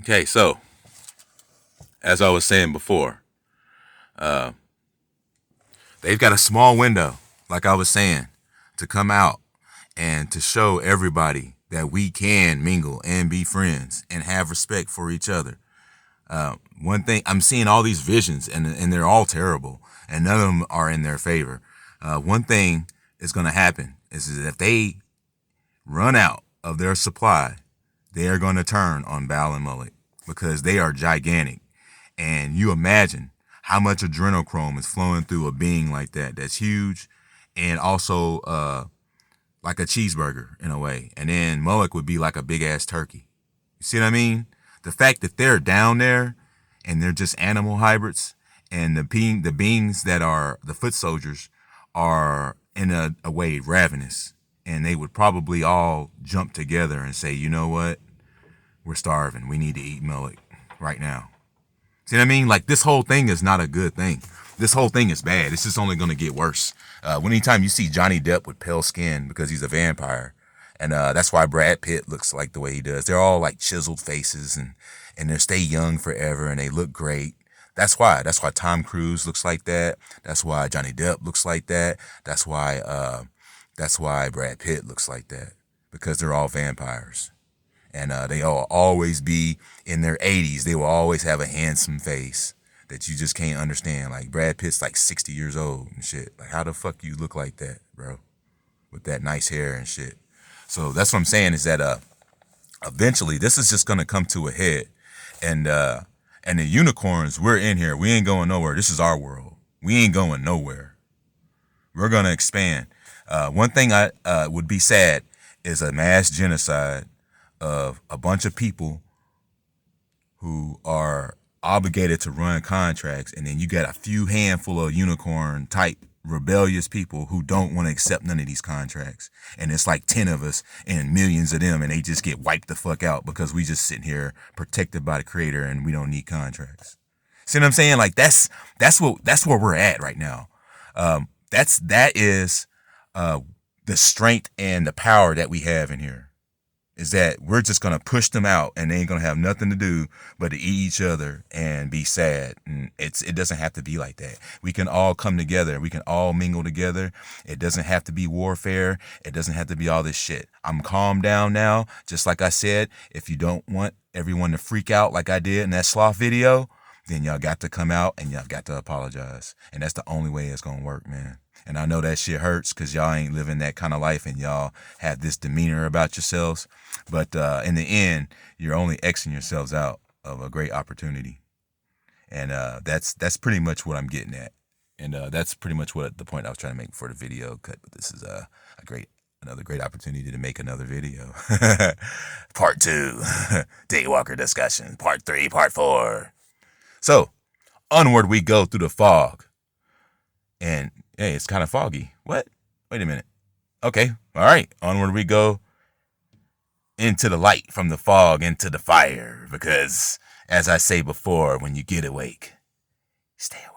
Okay, so as I was saying before, they've got a small window, like I was saying, to come out and to show everybody that we can mingle and be friends and have respect for each other. One thing, I'm seeing all these visions, and they're all terrible, and none of them are in their favor. One thing is going to happen is that if they run out of their supply, they are going to turn on Bal and Mullet because they are gigantic. And you imagine how much adrenochrome is flowing through a being like that. That's huge, and also like a cheeseburger in a way. And then Mullet would be like a big ass turkey. You see what I mean? The fact that they're down there and they're just animal hybrids, and the beings that are the foot soldiers are in a way ravenous, and they would probably all jump together and say, you know what? We're starving. We need to eat Mullet right now. See what I mean? Like, this whole thing is not a good thing. This whole thing is bad. It's just only going to get worse. Anytime you see Johnny Depp with pale skin because he's a vampire, and that's why Brad Pitt looks like the way he does. They're all like chiseled faces, and they stay young forever, and they look great. That's why. That's why Tom Cruise looks like that. That's why Johnny Depp looks like that. That's why Brad Pitt looks like that, because they're all vampires. And they will always be in their 80s. They will always have a handsome face that you just can't understand. Like, Brad Pitt's like 60 years old and shit. Like, how the fuck you look like that, bro? With that nice hair and shit. So that's what I'm saying, is that eventually this is just gonna come to a head. And the unicorns, we're in here. We ain't going nowhere. This is our world. We ain't going nowhere. We're gonna expand. One thing I would be sad is a mass genocide of a bunch of people who are obligated to run contracts, and then you got a few handful of unicorn type rebellious people who don't want to accept none of these contracts, and it's like 10 of us and millions of them, and they just get wiped the fuck out because we just sitting here protected by the creator and we don't need contracts. See what I'm saying? Like, that's where we're at right now. That is the strength and the power that we have in here, is that we're just going to push them out, and they ain't going to have nothing to do but to eat each other and be sad. And it doesn't have to be like that. We can all come together. We can all mingle together. It doesn't have to be warfare. It doesn't have to be all this shit. I'm calmed down now. Just like I said, if you don't want everyone to freak out like I did in that sloth video, then y'all got to come out and y'all got to apologize. And that's the only way it's going to work, man. And I know that shit hurts because y'all ain't living that kind of life, and y'all have this demeanor about yourselves. But in the end, you're only Xing yourselves out of a great opportunity. And that's pretty much what I'm getting at. And that's pretty much what the point I was trying to make for the video cut. But this is another great opportunity to make another video. Part 2, Daywalker discussion. Part 3, Part 4. So, onward we go through the fog. And hey, it's kind of foggy. What? Wait a minute. Okay. All right. Onward we go into the light, from the fog into the fire. Because, as I say before, when you get awake, stay awake.